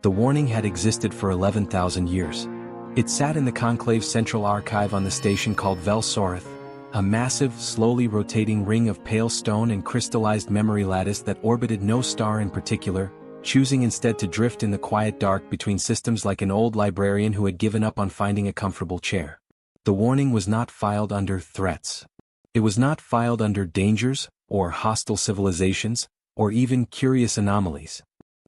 The warning had existed for 11,000 years. It sat in the Conclave's central archive on the station called Vel-Soreth, a massive, slowly rotating ring of pale stone and crystallized memory lattice that orbited no star in particular, choosing instead to drift in the quiet dark between systems like an old librarian who had given up on finding a comfortable chair. The warning was not filed under threats. It was not filed under dangers, or hostile civilizations, or even curious anomalies.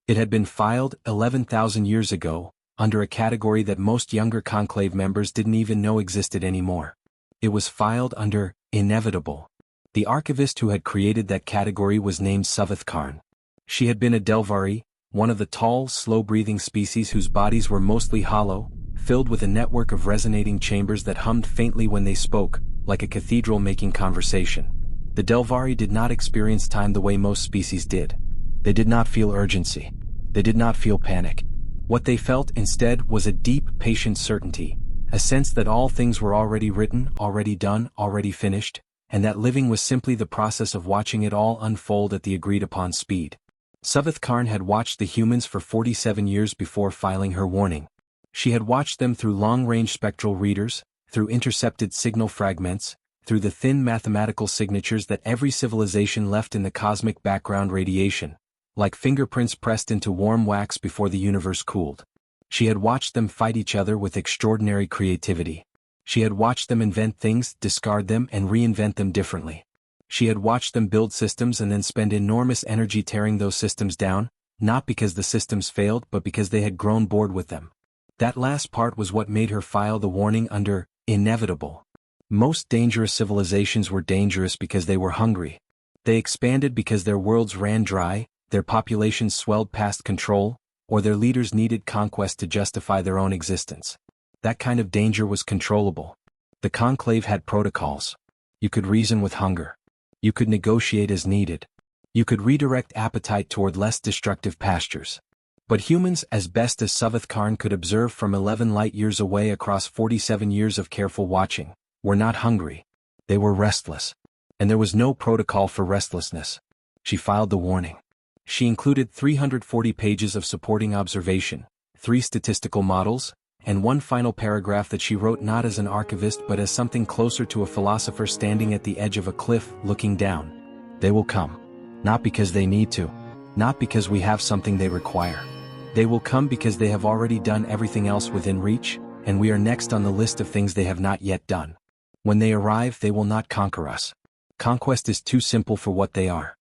It had been filed 11,000 years ago, under a category that most younger Conclave members didn't even know existed anymore. It was filed under inevitable. The archivist who had created that category was named Suveth Karn. She had been a Delvari, one of the tall, slow-breathing species whose bodies were mostly hollow, filled with a network of resonating chambers that hummed faintly when they spoke, like a cathedral making conversation. The Delvari did not experience time the way most species did. They did not feel urgency. They did not feel panic. What they felt instead was a deep, patient certainty, a sense that all things were already written, already done, already finished, and that living was simply the process of watching it all unfold at the agreed-upon speed. Suveth Karn had watched the humans for 47 years before filing her warning. She had watched them through long-range spectral readers, through intercepted signal fragments, through the thin mathematical signatures that every civilization left in the cosmic background radiation, like fingerprints pressed into warm wax before the universe cooled. She had watched them fight each other with extraordinary creativity. She had watched them invent things, discard them, and reinvent them differently. She had watched them build systems and then spend enormous energy tearing those systems down, not because the systems failed but because they had grown bored with them. That last part was what made her file the warning under inevitable. Most dangerous civilizations were dangerous because they were hungry. They expanded because their worlds ran dry, their populations swelled past control, or their leaders needed conquest to justify their own existence. That kind of danger was controllable. The Conclave had protocols. You could reason with hunger. You could negotiate as needed. You could redirect appetite toward less destructive pastures. But humans, as best as Suveth Karn could observe from 11 light-years away across 47 years of careful watching, were not hungry. They were restless. And there was no protocol for restlessness. She filed the warning. She included 340 pages of supporting observation, 3 statistical models, and one final paragraph that she wrote not as an archivist but as something closer to a philosopher standing at the edge of a cliff looking down. They will come. Not because they need to. Not because we have something they require. They will come because they have already done everything else within reach, and we are next on the list of things they have not yet done. When they arrive, they will not conquer us. Conquest is too simple for what they are.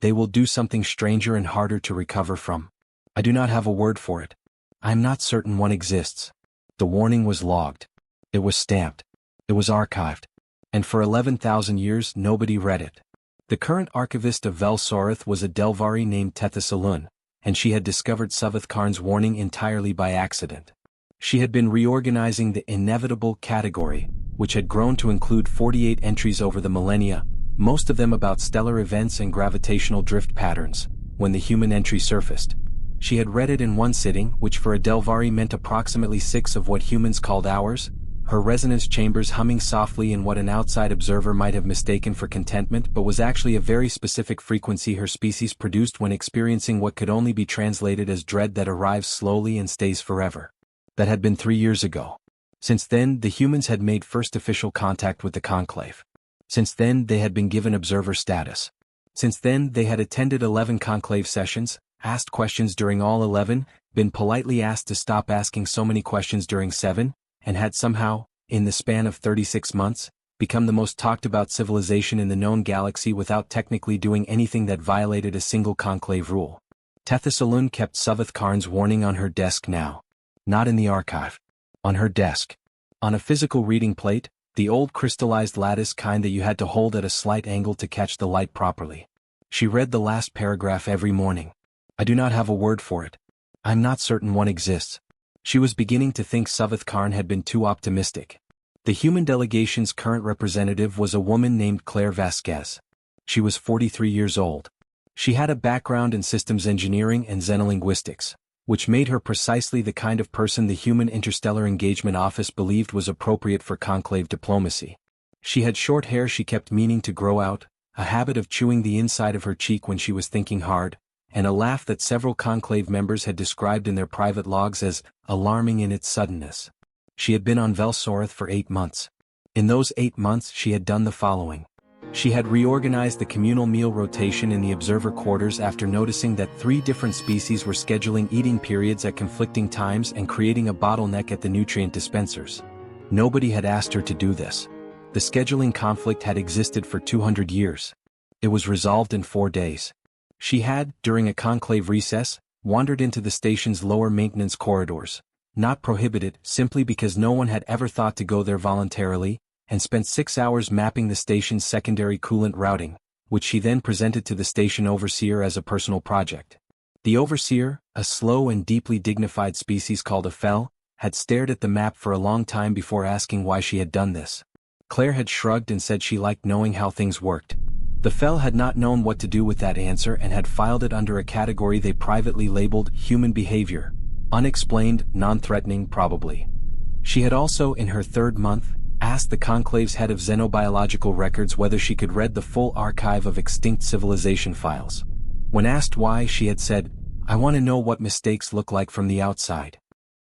They will do something stranger and harder to recover from. I do not have a word for it. I am not certain one exists. The warning was logged. It was stamped. It was archived. And for 11,000 years nobody read it. The current archivist of Vel-Soreth was a Delvari named Tethasalun, and she had discovered Suveth Karn's warning entirely by accident. She had been reorganizing the inevitable category, which had grown to include 48 entries over the millennia, most of them about stellar events and gravitational drift patterns, when the human entry surfaced. She had read it in one sitting, which for a Delvari meant approximately 6 of what humans called hours, her resonance chambers humming softly in what an outside observer might have mistaken for contentment but was actually a very specific frequency her species produced when experiencing what could only be translated as dread that arrives slowly and stays forever. That had been 3 years ago. Since then, the humans had made first official contact with the Conclave. Since then, they had been given observer status. Since then, they had attended 11 Conclave sessions, asked questions during all 11, been politely asked to stop asking so many questions during 7, and had somehow, in the span of 36 months, become the most talked-about civilization in the known galaxy without technically doing anything that violated a single Conclave rule. Tethasalun kept Suveth Karn's warning on her desk now. Not in the archive. On her desk. On a physical reading plate, the old crystallized lattice kind that you had to hold at a slight angle to catch the light properly. She read the last paragraph every morning. I do not have a word for it. I am not certain one exists. She was beginning to think Suveth Karn had been too optimistic. The human delegation's current representative was a woman named Claire Vasquez. She was 43 years old. She had a background in systems engineering and xenolinguistics, which made her precisely the kind of person the Human Interstellar Engagement Office believed was appropriate for conclave diplomacy. She had short hair she kept meaning to grow out, a habit of chewing the inside of her cheek when she was thinking hard, and a laugh that several conclave members had described in their private logs as alarming in its suddenness. She had been on Velsorth for 8 months. In those 8 months she had done the following. She had reorganized the communal meal rotation in the observer quarters after noticing that 3 different species were scheduling eating periods at conflicting times and creating a bottleneck at the nutrient dispensers. Nobody had asked her to do this. The scheduling conflict had existed for 200 years. It was resolved in 4 days. She had, during a conclave recess, wandered into the station's lower maintenance corridors, not prohibited simply because no one had ever thought to go there voluntarily, and spent 6 hours mapping the station's secondary coolant routing, which she then presented to the station overseer as a personal project. The overseer, a slow and deeply dignified species called a fel, had stared at the map for a long time before asking why she had done this. Claire had shrugged and said she liked knowing how things worked. The fel had not known what to do with that answer and had filed it under a category they privately labeled human behavior. Unexplained, non-threatening, probably. She had also, in her 3rd month, asked the conclave's head of xenobiological records whether she could read the full archive of extinct civilization files. When asked why, she had said, "I want to know what mistakes look like from the outside."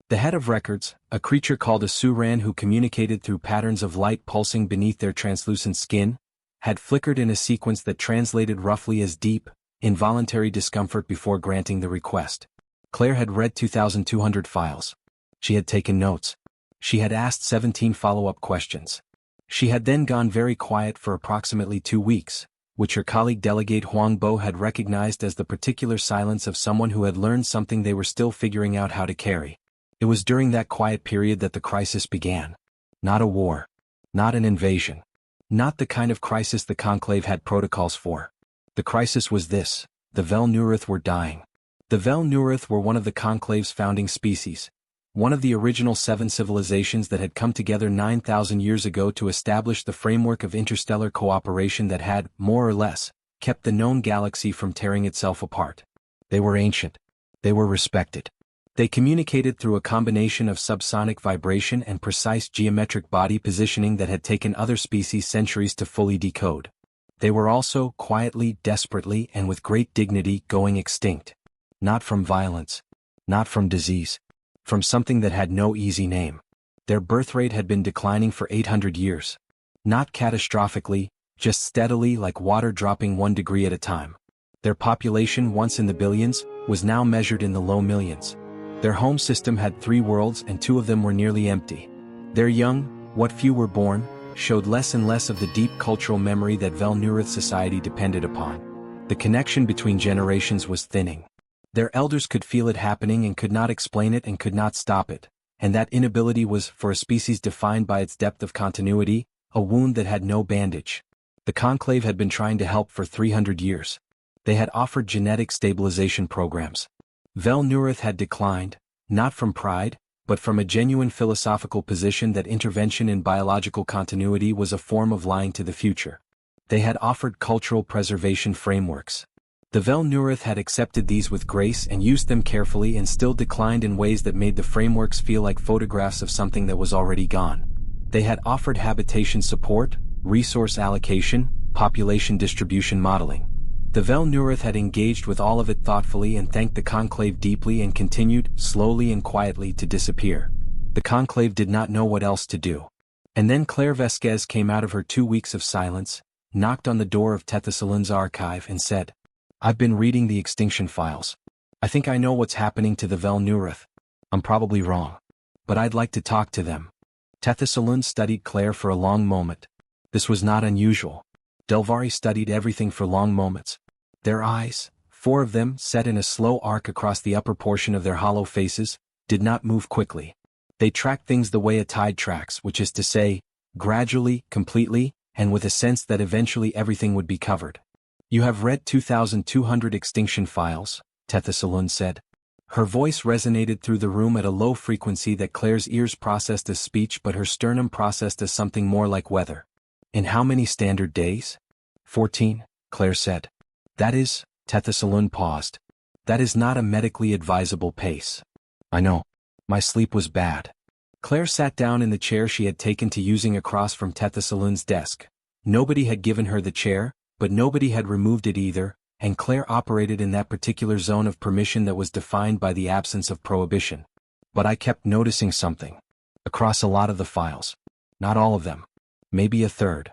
The head of records, a creature called a suran who communicated through patterns of light pulsing beneath their translucent skin, had flickered in a sequence that translated roughly as deep, involuntary discomfort before granting the request. Claire had read 2,200 files. She had taken notes. She had asked 17 follow-up questions. She had then gone very quiet for approximately 2 weeks, which her colleague delegate Huang Bo had recognized as the particular silence of someone who had learned something they were still figuring out how to carry. It was during that quiet period that the crisis began. Not a war. Not an invasion. Not the kind of crisis the conclave had protocols for. The crisis was this: the Vel Nurith were dying. The Vel Nurith were one of the conclave's founding species, one of the original 7 civilizations that had come together 9,000 years ago to establish the framework of interstellar cooperation that had, more or less, kept the known galaxy from tearing itself apart. They were ancient. They were respected. They communicated through a combination of subsonic vibration and precise geometric body positioning that had taken other species centuries to fully decode. They were also, quietly, desperately, and with great dignity, going extinct. Not from violence. Not from disease. From something that had no easy name. Their birth rate had been declining for 800 years. Not catastrophically, just steadily, like water dropping 1 degree at a time. Their population, once in the billions, was now measured in the low millions. Their home system had 3 worlds and 2 of them were nearly empty. Their young, what few were born, showed less and less of the deep cultural memory that Vel Nurith society depended upon. The connection between generations was thinning. Their elders could feel it happening and could not explain it and could not stop it, and that inability was, for a species defined by its depth of continuity, a wound that had no bandage. The conclave had been trying to help for 300 years. They had offered genetic stabilization programs. Vel Nurith had declined, not from pride, but from a genuine philosophical position that intervention in biological continuity was a form of lying to the future. They had offered cultural preservation frameworks. The Vel Nurith had accepted these with grace and used them carefully and still declined in ways that made the frameworks feel like photographs of something that was already gone. They had offered habitation support, resource allocation, population distribution modeling. The Vel Nurith had engaged with all of it thoughtfully and thanked the conclave deeply and continued, slowly and quietly, to disappear. The conclave did not know what else to do. And then Claire Vasquez came out of her 2 weeks of silence, knocked on the door of Tethasalun's archive and said, "I've been reading the extinction files. I think I know what's happening to the Vel Nurith. I'm probably wrong. But I'd like to talk to them." Tethasalun studied Claire for a long moment. This was not unusual. Delvari studied everything for long moments. Their eyes, 4 of them set in a slow arc across the upper portion of their hollow faces, did not move quickly. They tracked things the way a tide tracks, which is to say, gradually, completely, and with a sense that eventually everything would be covered. "You have read 2,200 extinction files," Tethasalun said. Her voice resonated through the room at a low frequency that Claire's ears processed as speech but her sternum processed as something more like weather. "In how many standard days?" 14, Claire said. "That is," Tethasalun paused. "That is not a medically advisable pace." "I know. My sleep was bad." Claire sat down in the chair she had taken to using across from Tethasalun's desk. Nobody had given her the chair, but nobody had removed it either, and Claire operated in that particular zone of permission that was defined by the absence of prohibition. But I kept noticing something. Across a lot of the files. Not all of them. Maybe a third.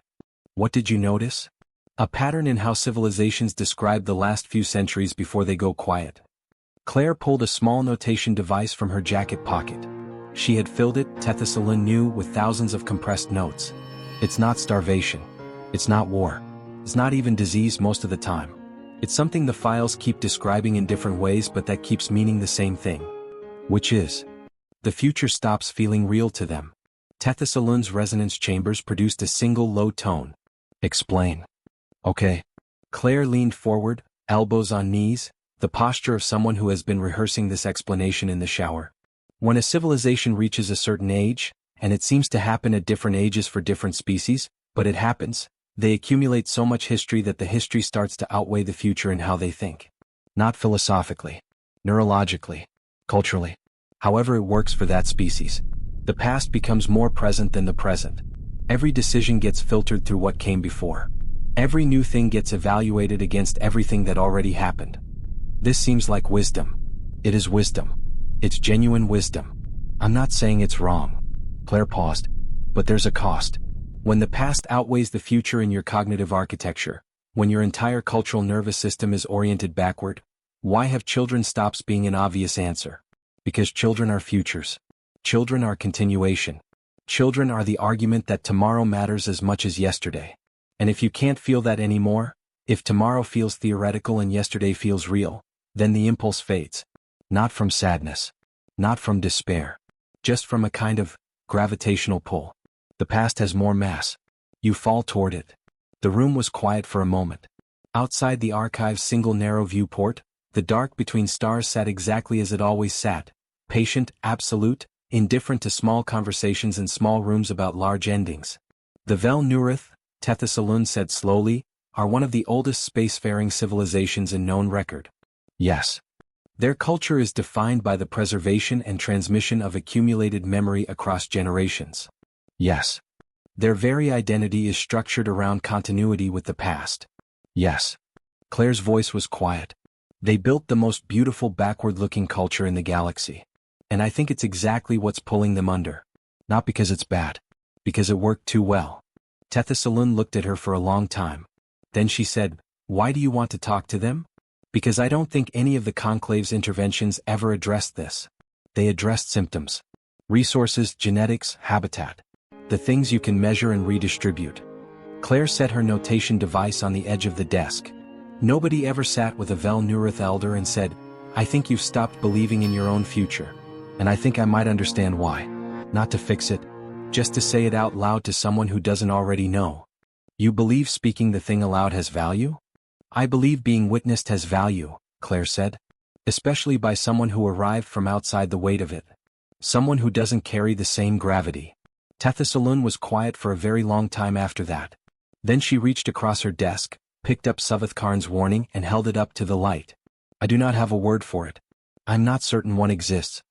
What did you notice? A pattern in how civilizations describe the last few centuries before they go quiet. Claire pulled a small notation device from her jacket pocket. She had filled it, Tethasalun knew, with thousands of compressed notes. It's not starvation. It's not war. It's not even disease most of the time. It's something the files keep describing in different ways but that keeps meaning the same thing. Which is, the future stops feeling real to them. Tethasalun's resonance chambers produced a single low tone. Explain. Okay. Claire leaned forward, elbows on knees, the posture of someone who has been rehearsing this explanation in the shower. When a civilization reaches a certain age, and it seems to happen at different ages for different species, but it happens, they accumulate so much history that the history starts to outweigh the future in how they think. Not philosophically, neurologically, culturally. However it works for that species. The past becomes more present than the present. Every decision gets filtered through what came before. Every new thing gets evaluated against everything that already happened. This seems like wisdom. It is wisdom. It's genuine wisdom. I'm not saying it's wrong. Claire paused. But there's a cost. When the past outweighs the future in your cognitive architecture, when your entire cultural nervous system is oriented backward, why have children stops being an obvious answer? Because children are futures. Children are continuation. Children are the argument that tomorrow matters as much as yesterday. And if you can't feel that anymore, if tomorrow feels theoretical and yesterday feels real, then the impulse fades. Not from sadness. Not from despair. Just from a kind of gravitational pull. The past has more mass. You fall toward it. The room was quiet for a moment. Outside the archive's single narrow viewport, the dark between stars sat exactly as it always sat, patient, absolute, indifferent to small conversations in small rooms about large endings. The Vel Nurith, Tethasalun said slowly, are one of the oldest spacefaring civilizations in known record. Yes. Their culture is defined by the preservation and transmission of accumulated memory across generations. Yes. Their very identity is structured around continuity with the past. Yes. Claire's voice was quiet. They built the most beautiful backward-looking culture in the galaxy. And I think it's exactly what's pulling them under. Not because it's bad. Because it worked too well. Tethasalun looked at her for a long time. Then she said, "Why do you want to talk to them?" "Because I don't think any of the Conclave's interventions ever addressed this. They addressed symptoms. Resources, genetics, habitat. The things you can measure and redistribute." Claire set her notation device on the edge of the desk. Nobody ever sat with a Vel Nurith elder and said, "I think you've stopped believing in your own future. And I think I might understand why." Not to fix it. Just to say it out loud to someone who doesn't already know. "You believe speaking the thing aloud has value?" "I believe being witnessed has value," Claire said. "Especially by someone who arrived from outside the weight of it. Someone who doesn't carry the same gravity." Tethasalun was quiet for a very long time after that. Then she reached across her desk, picked up Suvith Karn's warning and held it up to the light. "I do not have a word for it. I'm not certain one exists.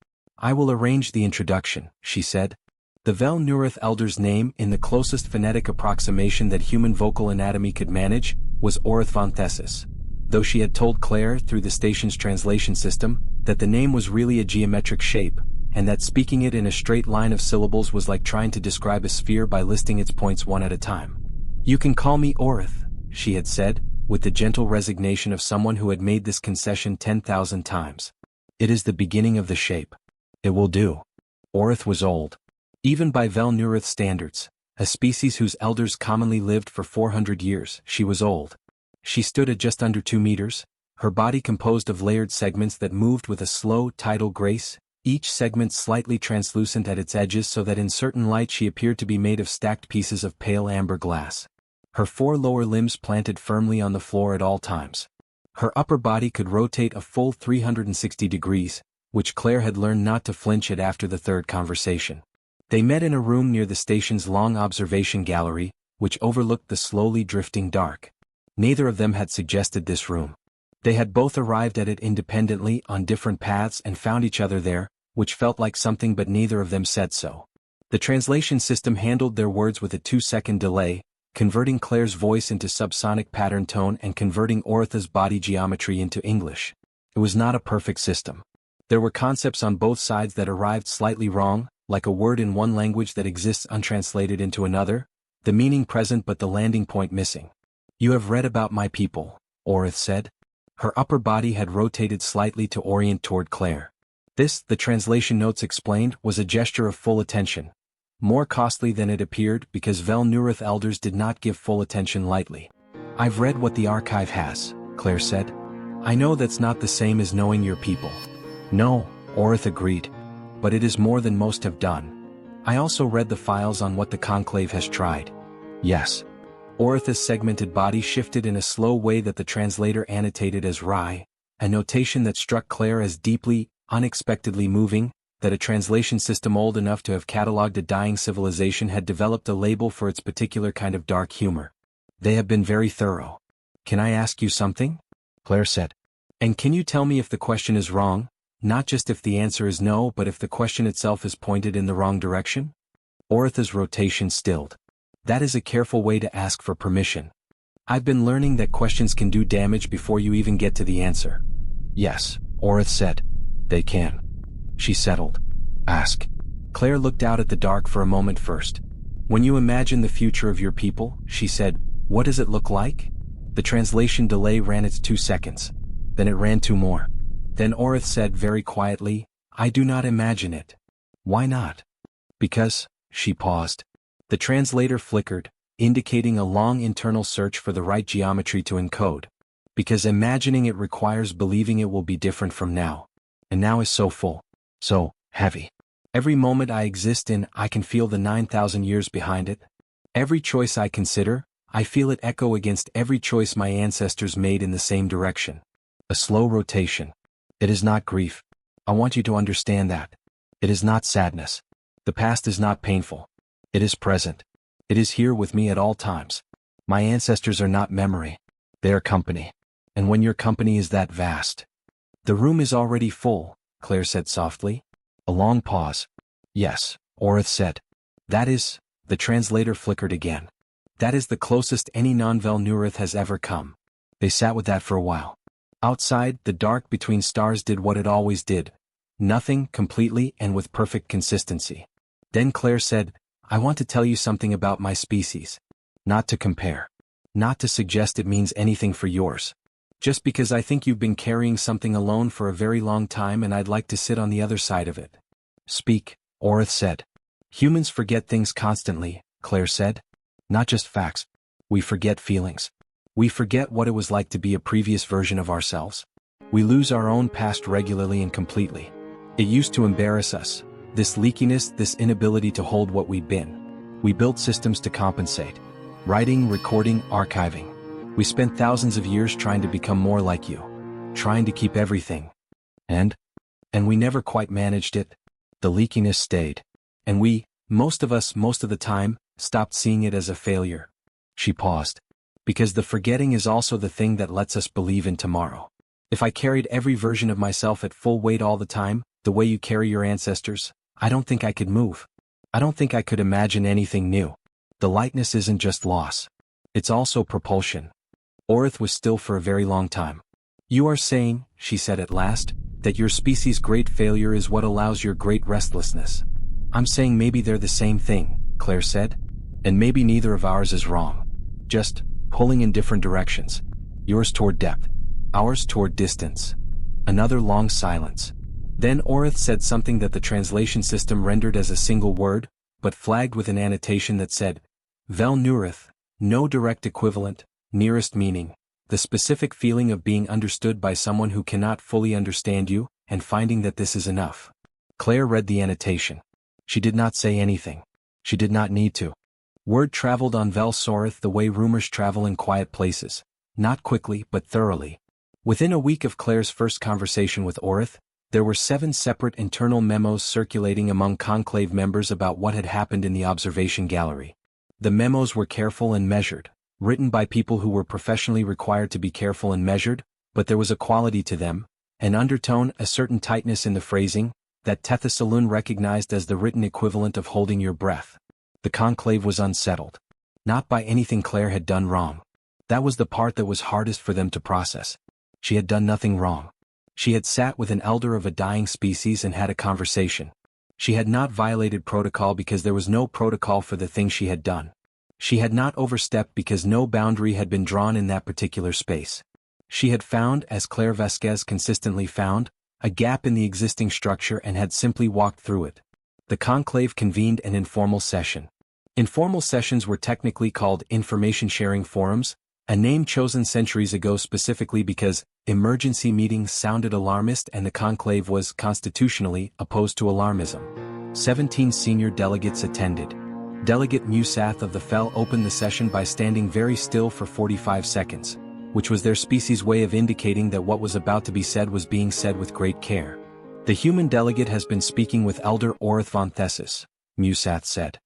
I will arrange the introduction," she said. The Vel Nurith elder's name, in the closest phonetic approximation that human vocal anatomy could manage, was Orith von Thessis. Though she had told Claire, through the station's translation system, that the name was really a geometric shape, and that speaking it in a straight line of syllables was like trying to describe a sphere by listing its points one at a time. "You can call me Orith," she had said, with the gentle resignation of someone who had made this concession 10,000 times. "It is the beginning of the shape. It will do." Orith was old. Even by Vel Nurith standards, a species whose elders commonly lived for 400 years, she was old. She stood at just under 2 meters, her body composed of layered segments that moved with a slow, tidal grace, each segment slightly translucent at its edges so that in certain light she appeared to be made of stacked pieces of pale amber glass. Her 4 lower limbs planted firmly on the floor at all times. Her upper body could rotate a full 360 degrees, which Claire had learned not to flinch at after the third conversation. They met in a room near the station's long observation gallery, which overlooked the slowly drifting dark. Neither of them had suggested this room. They had both arrived at it independently on different paths and found each other there, which felt like something but neither of them said so. The translation system handled their words with a 2-second delay, converting Claire's voice into subsonic pattern tone and converting Oritha's body geometry into English. It was not a perfect system. There were concepts on both sides that arrived slightly wrong, like a word in one language that exists untranslated into another, the meaning present but the landing point missing. "You have read about my people," Orith said. Her upper body had rotated slightly to orient toward Claire. This, the translation notes explained, was a gesture of full attention. More costly than it appeared because Vel Nurith elders did not give full attention lightly. "I've read what the archive has," Claire said. "I know that's not the same as knowing your people." "No," Orith agreed. "But it is more than most have done. I also read the files on what the Conclave has tried." "Yes." Oritha's segmented body shifted in a slow way that the translator annotated as Rai, a notation that struck Claire as deeply, unexpectedly moving, that a translation system old enough to have catalogued a dying civilization had developed a label for its particular kind of dark humor. "They have been very thorough. Can I ask you something?" Claire said. "And can you tell me if the question is wrong, not just if the answer is no but if the question itself is pointed in the wrong direction?" Oritha's rotation stilled. "That is a careful way to ask for permission. I've been learning that questions can do damage before you even get to the answer." "Yes," Orith said. "They can." She settled. "Ask." Claire looked out at the dark for a moment first. "When you imagine the future of your people," she said, "what does it look like?" The translation delay ran its 2 seconds. Then it ran 2 more. Then Orith said very quietly, "I do not imagine it." "Why not?" "Because," she paused. The translator flickered, indicating a long internal search for the right geometry to encode. "Because imagining it requires believing it will be different from now. And now is so full. So heavy. Every moment I exist in, I can feel the 9,000 years behind it. Every choice I consider, I feel it echo against every choice my ancestors made in the same direction." A slow rotation. "It is not grief. I want you to understand that. It is not sadness. The past is not painful. It is present. It is here with me at all times. My ancestors are not memory. They are company. And when your company is that vast." "The room is already full," Claire said softly. A long pause. "Yes," Orith said. "That is," the translator flickered again. "That is the closest any non-Vel Nurith has ever come." They sat with that for a while. Outside, the dark between stars did what it always did. Nothing, completely and with perfect consistency. Then Claire said, "I want to tell you something about my species. Not to compare. Not to suggest it means anything for yours. Just because I think you've been carrying something alone for a very long time and I'd like to sit on the other side of it." "Speak," Orith said. "Humans forget things constantly," Claire said. "Not just facts. We forget feelings. We forget what it was like to be a previous version of ourselves. We lose our own past regularly and completely. It used to embarrass us, this leakiness, this inability to hold what we'd been. We built systems to compensate. Writing, recording, archiving. We spent thousands of years trying to become more like you. Trying to keep everything. And we never quite managed it. The leakiness stayed. And we, most of us most of the time, stopped seeing it as a failure." She paused. "Because the forgetting is also the thing that lets us believe in tomorrow. If I carried every version of myself at full weight all the time, the way you carry your ancestors, I don't think I could move. I don't think I could imagine anything new. The lightness isn't just loss. It's also propulsion." Orith was still for a very long time. "You are saying," she said at last, "that your species' great failure is what allows your great restlessness." "I'm saying maybe they're the same thing," Claire said. "And maybe neither of ours is wrong. Just pulling in different directions. Yours toward depth. Ours toward distance." Another long silence. Then Orith said something that the translation system rendered as a single word, but flagged with an annotation that said, "Vel Nurith, no direct equivalent, nearest meaning, the specific feeling of being understood by someone who cannot fully understand you, and finding that this is enough." Claire read the annotation. She did not say anything. She did not need to. Word traveled on Vel Sorith the way rumors travel in quiet places, not quickly but thoroughly. Within a week of Claire's first conversation with Orith, there were 7 separate internal memos circulating among Conclave members about what had happened in the observation gallery. The memos were careful and measured, written by people who were professionally required to be careful and measured, but there was a quality to them, an undertone, a certain tightness in the phrasing, that Tethys Saloon recognized as the written equivalent of holding your breath. The conclave was unsettled. Not by anything Claire had done wrong. That was the part that was hardest for them to process. She had done nothing wrong. She had sat with an elder of a dying species and had a conversation. She had not violated protocol because there was no protocol for the thing she had done. She had not overstepped because no boundary had been drawn in that particular space. She had found, as Claire Vasquez consistently found, a gap in the existing structure and had simply walked through it. The conclave convened an informal session. Informal sessions were technically called information-sharing forums, a name chosen centuries ago specifically because emergency meetings sounded alarmist and the conclave was constitutionally opposed to alarmism. 17 senior delegates attended. Delegate Musath of the Fel opened the session by standing very still for 45 seconds, which was their species' way of indicating that what was about to be said was being said with great care. The human delegate has been speaking with Elder Orith von Thessus, Musath said.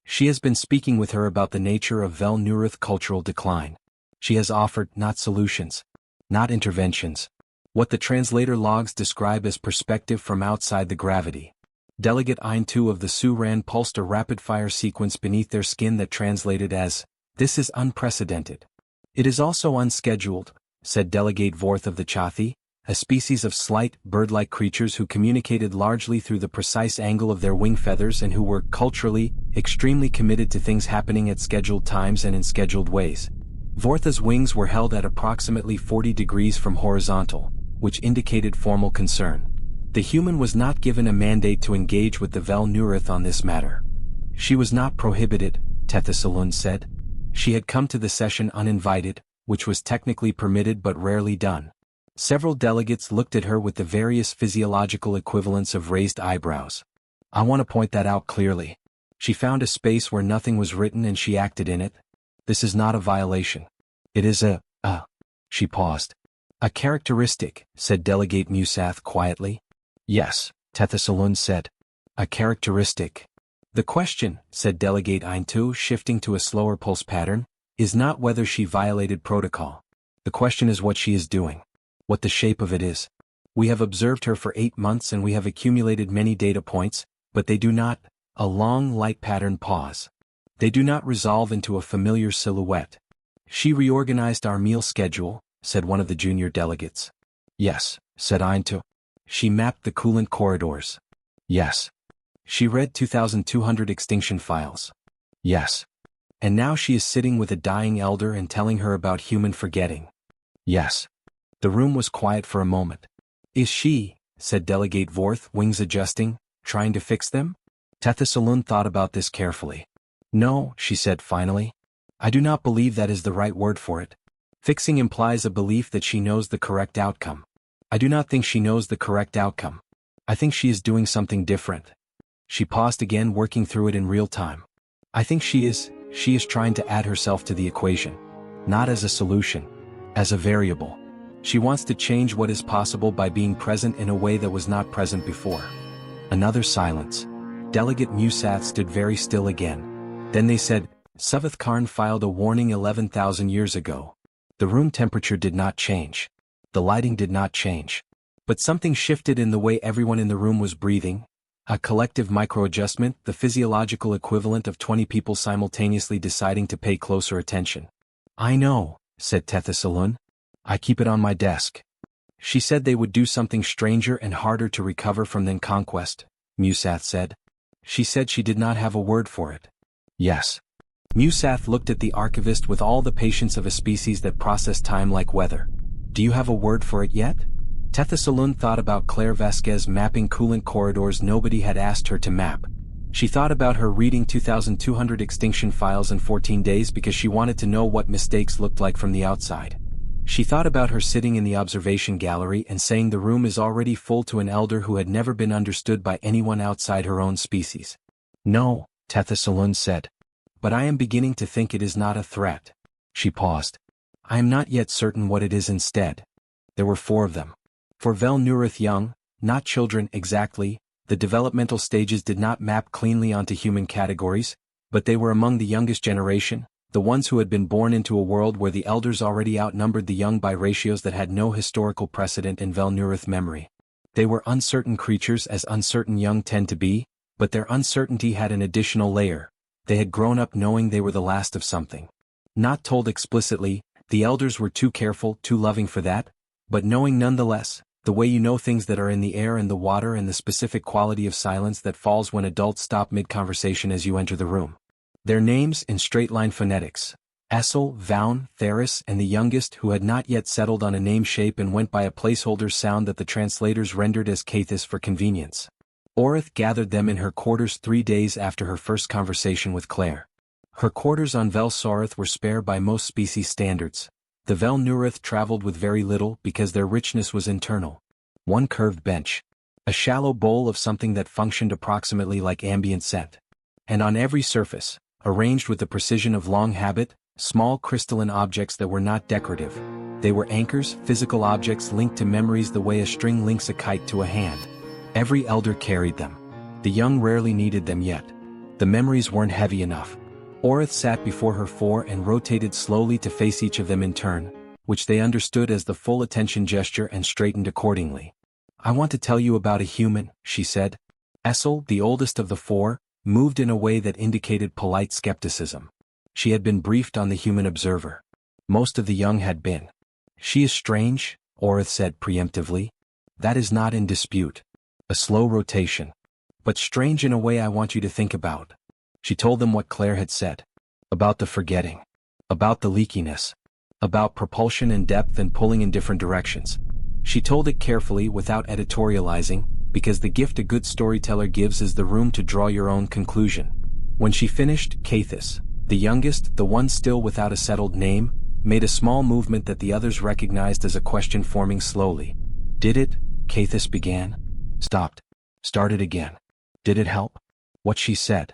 She has been speaking with her about the nature of Vel Nuruth cultural decline. She has offered not solutions, not interventions, what the translator logs describe as perspective from outside the gravity. Delegate Ein-2 of the Sioux Ran pulsed a rapid-fire sequence beneath their skin that translated as, "This is unprecedented." "It is also unscheduled," said Delegate Vorth of the Chathi, a species of slight, bird-like creatures who communicated largely through the precise angle of their wing feathers and who were, culturally, extremely committed to things happening at scheduled times and in scheduled ways. Vortha's wings were held at approximately 40 degrees from horizontal, which indicated formal concern. The human was not given a mandate to engage with the Vel Nuruth on this matter. She was not prohibited, Tethasalun said. She had come to the session uninvited, which was technically permitted but rarely done. Several delegates looked at her with the various physiological equivalents of raised eyebrows. "I want to point that out clearly." She found a space where nothing was written and she acted in it. "This is not a violation. It is She paused. "A characteristic," said Delegate Musath quietly. "Yes," Tethasalun said. "A characteristic." "The question," said Delegate Ein-2, shifting to a slower pulse pattern, "is not whether she violated protocol. The question is what she is doing. What the shape of it is. We have observed her for 8 months and we have accumulated many data points, but they do not, a long light pattern pause. They do not resolve into a familiar silhouette." "She reorganized our meal schedule," said one of the junior delegates. "Yes," said Ein-2. "She mapped the coolant corridors." "Yes." "She read 2,200 extinction files." "Yes." "And now she is sitting with a dying elder and telling her about human forgetting." "Yes." The room was quiet for a moment. "Is she," said Delegate Vorth, wings adjusting, "trying to fix them?" Tethasalun thought about this carefully. "No," she said finally. "I do not believe that is the right word for it. Fixing implies a belief that she knows the correct outcome. I do not think she knows the correct outcome. I think she is doing something different." She paused again, working through it in real time. "I think she is trying to add herself to the equation. Not as a solution. As a variable. She wants to change what is possible by being present in a way that was not present before." Another silence. Delegate Musath stood very still again. Then they said, "Savath Karn filed a warning 11,000 years ago." The room temperature did not change. The lighting did not change. But something shifted in the way everyone in the room was breathing. A collective micro-adjustment, the physiological equivalent of 20 people simultaneously deciding to pay closer attention. "I know," said Tethasalun. "I keep it on my desk." "She said they would do something stranger and harder to recover from than conquest," Musath said. "She said she did not have a word for it." "Yes." Musath looked at the archivist with all the patience of a species that processed time like weather. "Do you have a word for it yet?" Tethasalun thought about Claire Vasquez mapping coolant corridors nobody had asked her to map. She thought about her reading 2,200 extinction files in 14 days because she wanted to know what mistakes looked like from the outside. She thought about her sitting in the observation gallery and saying the room is already full to an elder who had never been understood by anyone outside her own species. "No," Tethasalun said. "But I am beginning to think it is not a threat." She paused. "I am not yet certain what it is instead." There were 4 of them. For Vel Nuruth young, not children exactly, the developmental stages did not map cleanly onto human categories, but they were among the youngest generation, the ones who had been born into a world where the elders already outnumbered the young by ratios that had no historical precedent in Vel Nuruth memory. They were uncertain creatures as uncertain young tend to be, but their uncertainty had an additional layer, They had grown up knowing they were the last of something. Not told explicitly, the elders were too careful, too loving for that, but knowing nonetheless, the way you know things that are in the air and the water and the specific quality of silence that falls when adults stop mid-conversation as you enter the room. Their names in straight-line phonetics: Essel, Vaun, Theris, and the youngest, who had not yet settled on a name shape and went by a placeholder sound that the translators rendered as Cathis for convenience. Orith gathered them in her quarters 3 days after her first conversation with Claire. Her quarters on Vel Sorith were spare by most species standards. The Vel Nurith traveled with very little because their richness was internal. One curved bench. A shallow bowl of something that functioned approximately like ambient scent. And on every surface, arranged with the precision of long habit, small crystalline objects that were not decorative. They were anchors, physical objects linked to memories the way a string links a kite to a hand. Every elder carried them. The young rarely needed them yet. The memories weren't heavy enough. Orith sat before her 4 and rotated slowly to face each of them in turn, which they understood as the full attention gesture and straightened accordingly. "I want to tell you about a human," she said. Essel, the oldest of the 4, moved in a way that indicated polite skepticism. She had been briefed on the human observer. Most of the young had been. "She is strange," Orith said preemptively. "That is not in dispute." A slow rotation. "But strange in a way I want you to think about." She told them what Claire had said. About the forgetting. About the leakiness. About propulsion and depth and pulling in different directions. She told it carefully without editorializing, because the gift a good storyteller gives is the room to draw your own conclusion. When she finished, Cathis, the youngest, the one still without a settled name, made a small movement that the others recognized as a question forming slowly. "Did it?" Cathis began. Stopped. Started again. "Did it help?" What she said.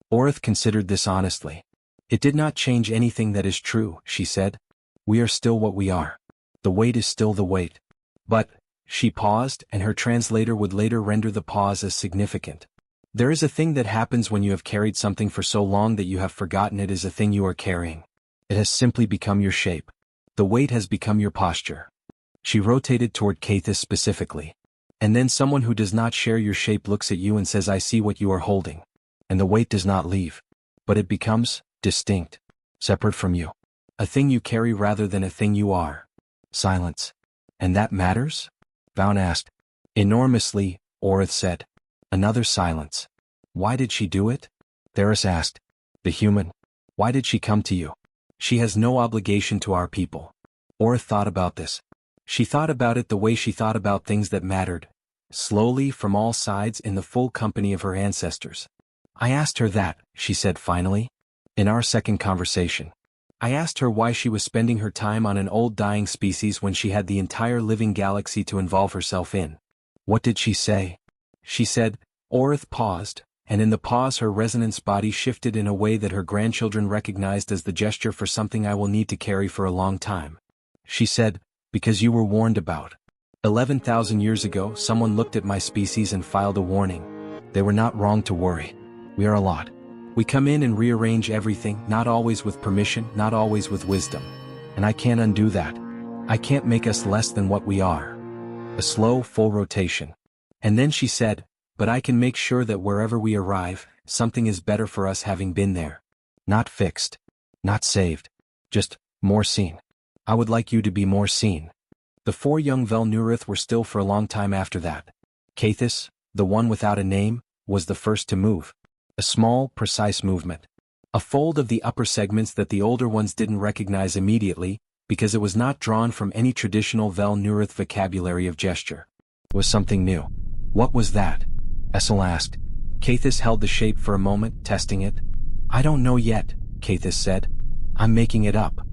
Orith considered this honestly. "It did not change anything that is true," she said. "We are still what we are. The weight is still the weight. But," she paused, and her translator would later render the pause as significant. "There is a thing that happens when you have carried something for so long that you have forgotten it is a thing you are carrying. It has simply become your shape. The weight has become your posture." She rotated toward Cathis specifically. "And then someone who does not share your shape looks at you and says, 'I see what you are holding.' And the weight does not leave. But it becomes distinct. Separate from you. A thing you carry rather than a thing you are." Silence. "And that matters?" Vaun asked. "Enormously," Orith said. Another silence. "Why did she do it?" Theris asked. "The human. Why did she come to you?" "She has no obligation to our people." Orith thought about this. She thought about it the way she thought about things that mattered. Slowly, from all sides, in the full company of her ancestors. "I asked her that," she said finally. "In our second conversation. I asked her why she was spending her time on an old dying species when she had the entire living galaxy to involve herself in." "What did she say?" "She said," Orith paused, and in the pause her resonance body shifted in a way that her grandchildren recognized as the gesture for something I will need to carry for a long time. She said, "Because you were warned about. 11,000 years ago someone looked at my species and filed a warning. They were not wrong to worry. We are a lot. We come in and rearrange everything, not always with permission, not always with wisdom. And I can't undo that. I can't make us less than what we are." A slow, full rotation. And then she said, "But I can make sure that wherever we arrive, something is better for us having been there. Not fixed. Not saved. Just more seen. I would like you to be more seen." The 4 young Vel Nurith were still for a long time after that. Cathis, the one without a name, was the first to move. A small, precise movement. A fold of the upper segments that the older ones didn't recognize immediately, because it was not drawn from any traditional Vel Nurith vocabulary of gesture. It was something new. "What was that?" Essel asked. Cathis held the shape for a moment, testing it. "I don't know yet," Cathis said. "I'm making it up."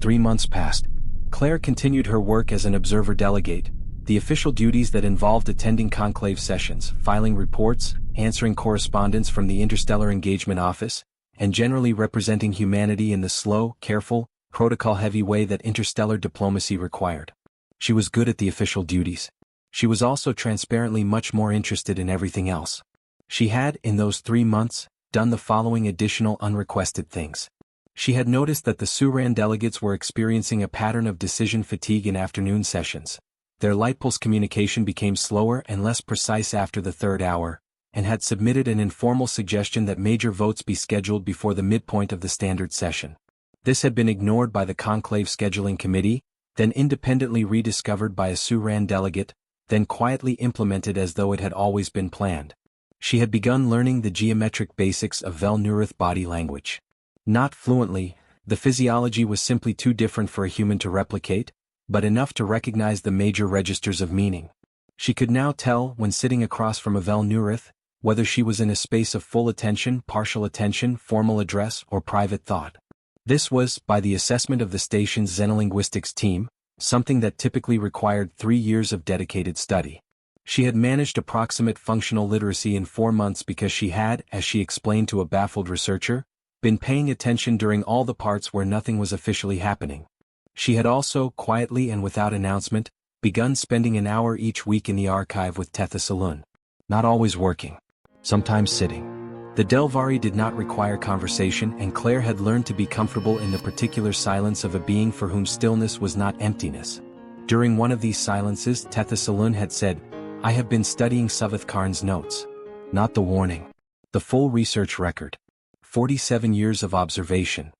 3 months passed. Claire continued her work as an observer delegate, the official duties that involved attending conclave sessions, filing reports, answering correspondence from the Interstellar Engagement Office, and generally representing humanity in the slow, careful, protocol-heavy way that interstellar diplomacy required. She was good at the official duties. She was also transparently much more interested in everything else. She had, in those 3 months, done the following additional unrequested things. She had noticed that the Suran delegates were experiencing a pattern of decision fatigue in afternoon sessions. Their light pulse communication became slower and less precise after the 3rd hour, and had submitted an informal suggestion that major votes be scheduled before the midpoint of the standard session. This had been ignored by the conclave scheduling committee, then independently rediscovered by a Suran delegate, then quietly implemented as though it had always been planned. She had begun learning the geometric basics of Vel-Nuruth body language. Not fluently, the physiology was simply too different for a human to replicate, but enough to recognize the major registers of meaning. She could now tell, when sitting across from a Vel-Nuruth, whether she was in a space of full attention, partial attention, formal address, or private thought. This was, by the assessment of the station's xenolinguistics team, something that typically required 3 years of dedicated study. She had managed approximate functional literacy in 4 months because she had, as she explained to a baffled researcher, been paying attention during all the parts where nothing was officially happening. She had also, quietly and without announcement, begun spending an hour each week in the archive with Tetha Saloon. Not always working. Sometimes sitting. The Delvari did not require conversation, and Claire had learned to be comfortable in the particular silence of a being for whom stillness was not emptiness. During one of these silences, Tetha Saloon had said, "I have been studying Savath Karn's notes." Not the warning. The full research record. 47 years of observation.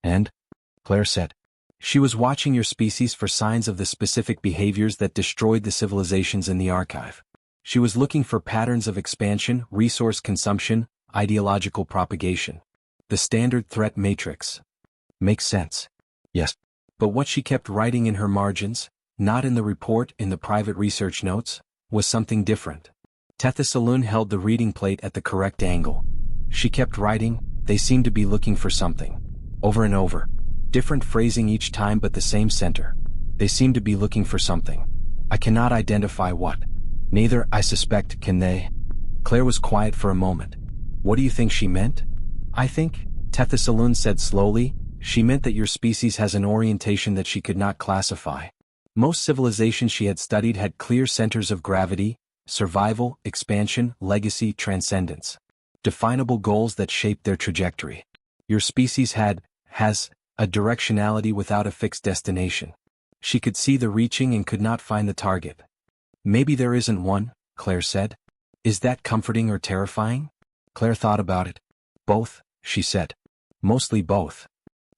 And? Claire said. She was watching your species for signs of the specific behaviors that destroyed the civilizations in the archive. She was looking for patterns of expansion, resource consumption, ideological propagation. The standard threat matrix. Makes sense. Yes. But what she kept writing in her margins, not in the report, in the private research notes, was something different. Tetha Saloon held the reading plate at the correct angle. She kept writing, "They seem to be looking for something." Over and over. Different phrasing each time but the same center. They seem to be looking for something. I cannot identify what. Neither, I suspect, can they. Claire was quiet for a moment. What do you think she meant? I think, Tetha Saloon said slowly, she meant that your species has an orientation that she could not classify. Most civilizations she had studied had clear centers of gravity, survival, expansion, legacy, transcendence. Definable goals that shaped their trajectory. Your species has, a directionality without a fixed destination. She could see the reaching and could not find the target. Maybe there isn't one, Claire said. Is that comforting or terrifying? Claire thought about it. Both, she said. Mostly both.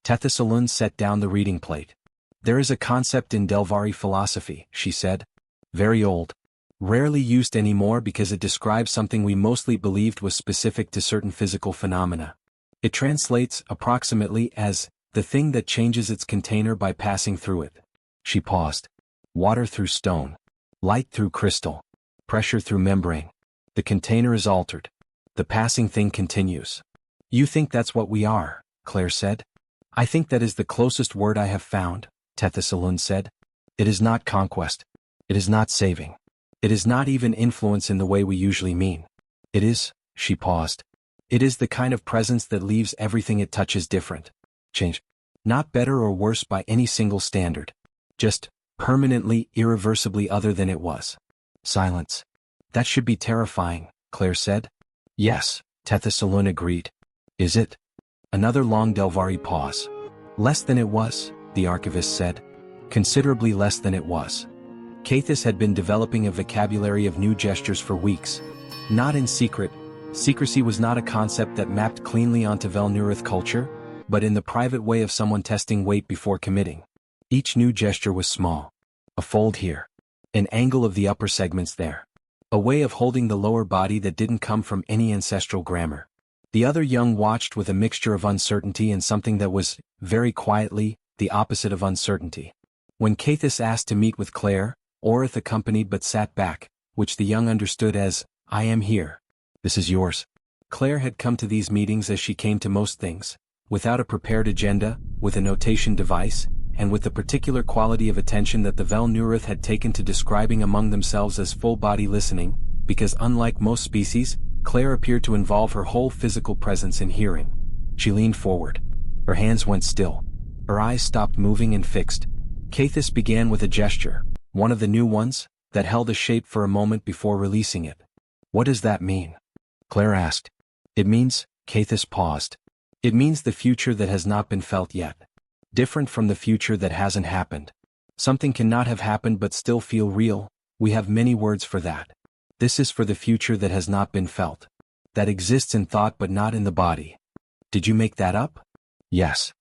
Tetha Saloon set down the reading plate. There is a concept in Delvari philosophy, she said. Very old. Rarely used anymore because it describes something we mostly believed was specific to certain physical phenomena. It translates, approximately, as the thing that changes its container by passing through it. She paused. Water through stone. Light through crystal. Pressure through membrane. The container is altered. The passing thing continues. You think that's what we are, Claire said. I think that is the closest word I have found, Tetha Saloon said. It is not conquest. It is not saving. It is not even influence in the way we usually mean. It is, she paused. It is the kind of presence that leaves everything it touches different. Change. Not better or worse by any single standard. Just, permanently, irreversibly other than it was. Silence. That should be terrifying, Claire said. Yes, Tetha Saloon agreed. Is it? Another long Delvari pause. Less than it was, the archivist said. Considerably less than it was. Cathis had been developing a vocabulary of new gestures for weeks. Not in secret. Secrecy was not a concept that mapped cleanly onto Vel-Nuruth culture, but in the private way of someone testing weight before committing. Each new gesture was small. A fold here. An angle of the upper segments there. A way of holding the lower body that didn't come from any ancestral grammar. The other young watched with a mixture of uncertainty and something that was, very quietly, the opposite of uncertainty. When Cathis asked to meet with Claire, Orith accompanied but sat back, which the young understood as, I am here. This is yours. Claire had come to these meetings as she came to most things, without a prepared agenda, with a notation device, and with the particular quality of attention that the Vel-Nuruth had taken to describing among themselves as full-body listening, because unlike most species, Claire appeared to involve her whole physical presence in hearing. She leaned forward. Her hands went still. Her eyes stopped moving and fixed. Cathis began with a gesture, one of the new ones, that held a shape for a moment before releasing it. What does that mean? Claire asked. It means, Cathis paused. It means the future that has not been felt yet. Different from the future that hasn't happened. Something cannot have happened but still feel real. We have many words for that. This is for the future that has not been felt. That exists in thought but not in the body. Did you make that up? Yes.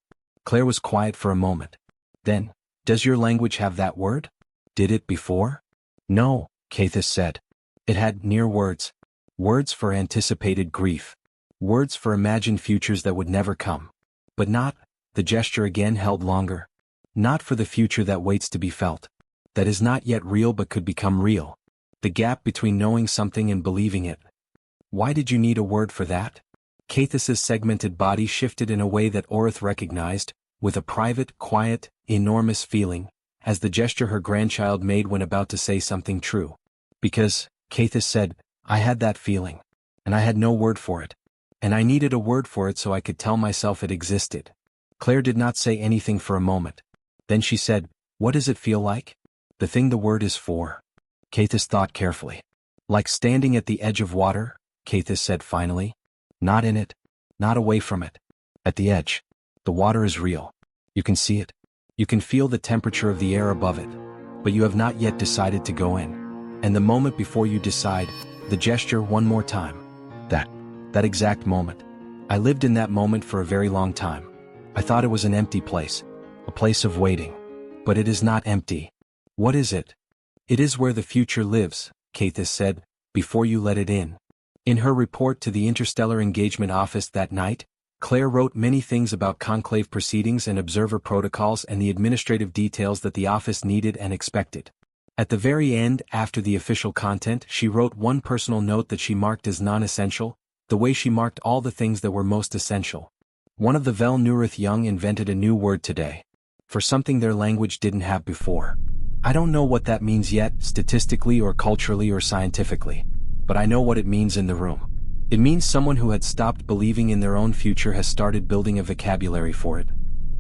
Claire was quiet for a moment. Then, does your language have that word? Did it before? No, Cathis said. It had near words. Words for anticipated grief. Words for imagined futures that would never come. But not, the gesture again held longer. Not for the future that waits to be felt. That is not yet real but could become real. The gap between knowing something and believing it. Why did you need a word for that? Cathis's segmented body shifted in a way that Orith recognized, with a private, quiet, enormous feeling, as the gesture her grandchild made when about to say something true. Because, Cathis said, I had that feeling. And I had no word for it. And I needed a word for it so I could tell myself it existed. Claire did not say anything for a moment. Then she said, what does it feel like? The thing the word is for. Cathis thought carefully. Like standing at the edge of water, Cathis said finally. Not in it. Not away from it. At the edge. The water is real. You can see it. You can feel the temperature of the air above it. But you have not yet decided to go in. And the moment before you decide, the gesture one more time. That exact moment. I lived in that moment for a very long time. I thought it was an empty place. A place of waiting. But it is not empty. What is it? It is where the future lives, Cathis said, before you let it in. In her report to the Interstellar Engagement Office that night, Claire wrote many things about conclave proceedings and observer protocols and the administrative details that the office needed and expected. At the very end, after the official content, she wrote one personal note that she marked as non-essential, the way she marked all the things that were most essential. One of the Vel Nurith Young invented a new word today. For something their language didn't have before. I don't know what that means yet, statistically or culturally or scientifically. But I know what it means in the room. It means someone who had stopped believing in their own future has started building a vocabulary for it.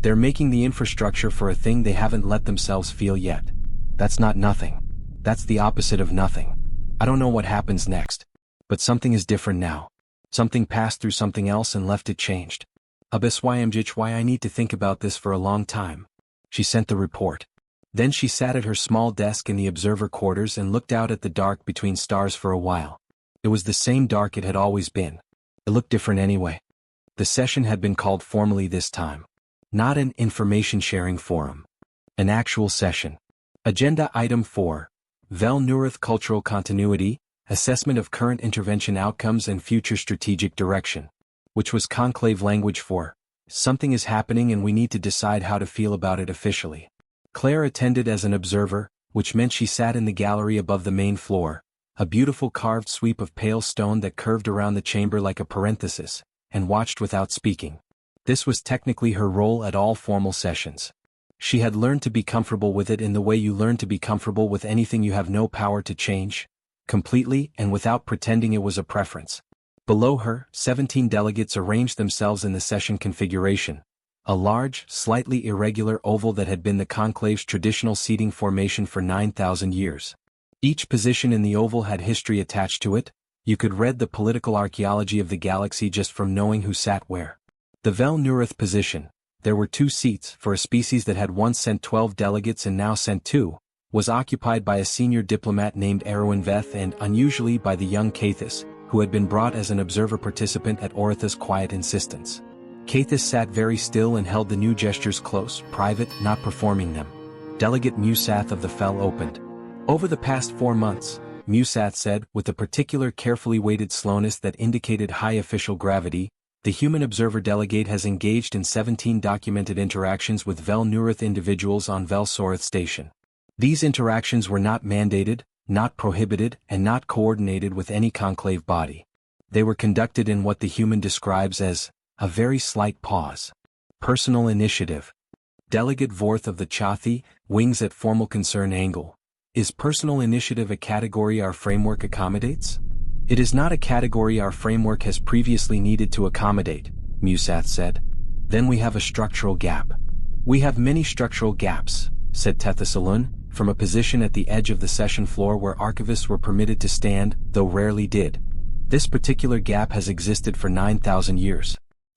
They're making the infrastructure for a thing they haven't let themselves feel yet. That's not nothing. That's the opposite of nothing. I don't know what happens next. But something is different now. Something passed through something else and left it changed. HFY I need to think about this for a long time. She sent the report. Then she sat at her small desk in the observer quarters and looked out at the dark between stars for a while. It was the same dark it had always been. It looked different anyway. The session had been called formally this time. Not an information-sharing forum. An actual session. Agenda Item 4. Vel Nurith Cultural Continuity, Assessment of Current Intervention Outcomes and Future Strategic Direction. Which was conclave language for, something is happening and we need to decide how to feel about it officially. Claire attended as an observer, which meant she sat in the gallery above the main floor, a beautiful carved sweep of pale stone that curved around the chamber like a parenthesis, and watched without speaking. This was technically her role at all formal sessions. She had learned to be comfortable with it in the way you learn to be comfortable with anything you have no power to change, completely and without pretending it was a preference. Below her, 17 delegates arranged themselves in the session configuration, a large, slightly irregular oval that had been the conclave's traditional seating formation for 9,000 years. Each position in the oval had history attached to it. You could read the political archaeology of the galaxy just from knowing who sat where. The Vel Nurith position, there were 2 seats for a species that had once sent 12 delegates and now sent 2, was occupied by a senior diplomat named Erwin Veth and, unusually, by the young Cathis, who had been brought as an observer participant at Oritha's quiet insistence. Cathis sat very still and held the new gestures close, private, not performing them. Delegate Musath of the Fel opened. Over the past 4 months, Musath said, with a particular carefully weighted slowness that indicated high official gravity, the human observer delegate has engaged in 17 documented interactions with Vel Nurith individuals on Vel Sorith Station. These interactions were not mandated, not prohibited, and not coordinated with any conclave body. They were conducted in what the human describes as a very slight pause. Personal initiative. Delegate Vorth of the Chathi, wings at formal concern angle. Is personal initiative a category our framework accommodates? It is not a category our framework has previously needed to accommodate, Musath said. Then we have a structural gap. We have many structural gaps, said Tethasalun, from a position at the edge of the session floor where archivists were permitted to stand, though rarely did. This particular gap has existed for 9,000 years.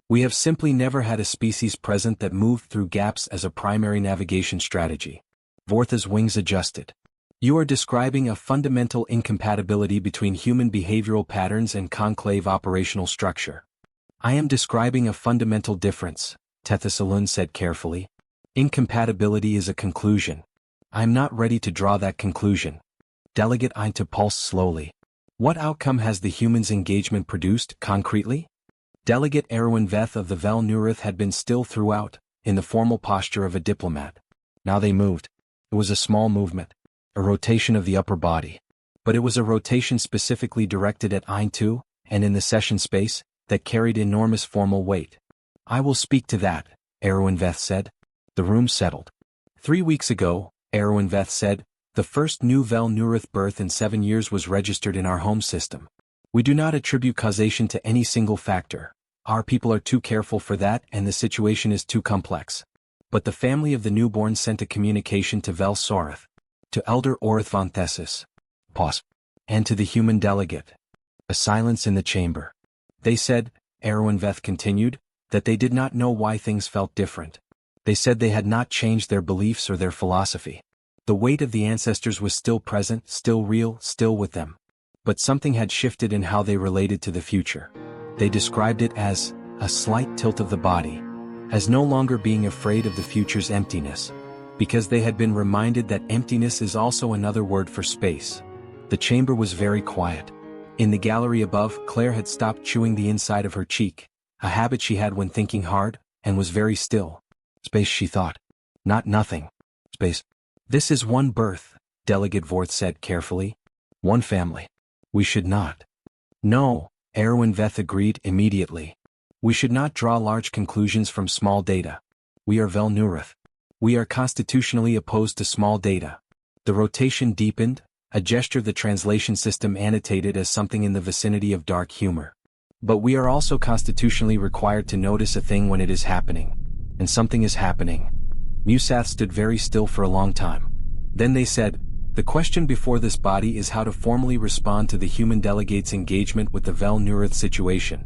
We have simply never had a species present that moved through gaps as a primary navigation strategy. Vortha's wings adjusted. You are describing a fundamental incompatibility between human behavioral patterns and conclave operational structure. I am describing a fundamental difference, Tethasalun said carefully. Incompatibility is a conclusion. I am not ready to draw that conclusion. Delegate Ainta pulsed slowly. What outcome has the human's engagement produced, concretely? Delegate Erwin Veth of the Vel Nuruth had been still throughout, in the formal posture of a diplomat. Now they moved. It was a small movement, a rotation of the upper body. But it was a rotation specifically directed at Aintu, and in the session space, that carried enormous formal weight. I will speak to that, Erwin Veth said. The room settled. 3 weeks ago, Erwin Veth said, the first new Vel Nuruth birth in 7 years was registered in our home system. We do not attribute causation to any single factor. Our people are too careful for that and the situation is too complex. But the family of the newborn sent a communication to Vel Soreth, to Elder Orith von Thessis, pause, and to the human delegate. A silence in the chamber. They said, Erwin Veth continued, that they did not know why things felt different. They said they had not changed their beliefs or their philosophy. The weight of the ancestors was still present, still real, still with them. But something had shifted in how they related to the future. They described it as a slight tilt of the body, as no longer being afraid of the future's emptiness, because they had been reminded that emptiness is also another word for space. The chamber was very quiet. In the gallery above, Claire had stopped chewing the inside of her cheek, a habit she had when thinking hard, and was very still. Space, she thought. Not nothing. Space. This is one birth, Delegate Vorth said carefully. One family. We should not. No, Erwin Veth agreed immediately. We should not draw large conclusions from small data. We are Vel Nuruth. We are constitutionally opposed to small data. The rotation deepened, a gesture the translation system annotated as something in the vicinity of dark humor. But we are also constitutionally required to notice a thing when it is happening. And something is happening. Musath stood very still for a long time. Then they said, the question before this body is how to formally respond to the human delegate's engagement with the Vel Nuruth situation.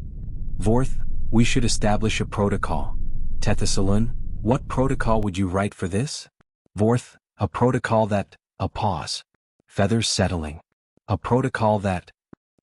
Vorth, we should establish a protocol. Tethasalun, what protocol would you write for this? Vorth, a protocol that, a pause. Feathers settling. A protocol that,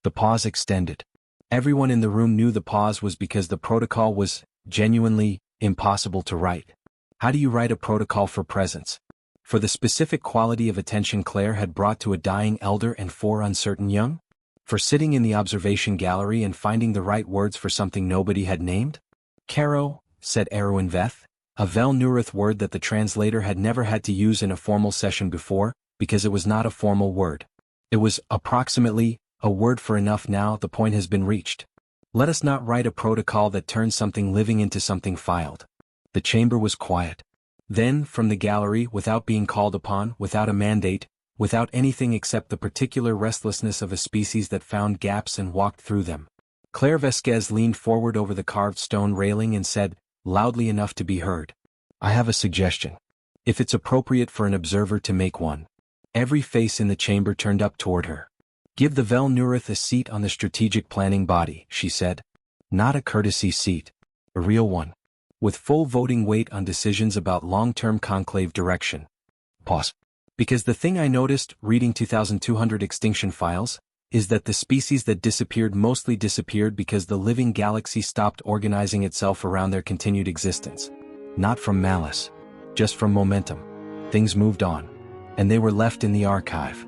the pause extended. Everyone in the room knew the pause was because the protocol was, genuinely, impossible to write. How do you write a protocol for presence? For the specific quality of attention Claire had brought to a dying elder and 4 uncertain young? For sitting in the observation gallery and finding the right words for something nobody had named? Caro, said Erwin Veth, a Vel Nuruth word that the translator had never had to use in a formal session before, because it was not a formal word. It was, approximately, a word for enough. Now the point has been reached. Let us not write a protocol that turns something living into something filed. The chamber was quiet. Then, from the gallery, without being called upon, without a mandate, without anything except the particular restlessness of a species that found gaps and walked through them, Claire Vesquez leaned forward over the carved stone railing and said, loudly enough to be heard, I have a suggestion. If it's appropriate for an observer to make one. Every face in the chamber turned up toward her. Give the Vel Nuruth a seat on the strategic planning body, she said. Not a courtesy seat. A real one. With full voting weight on decisions about long-term conclave direction. Pause. Because the thing I noticed, reading 2,200 extinction files, is that the species that disappeared mostly disappeared because the living galaxy stopped organizing itself around their continued existence. Not from malice. Just from momentum. Things moved on. And they were left in the archive.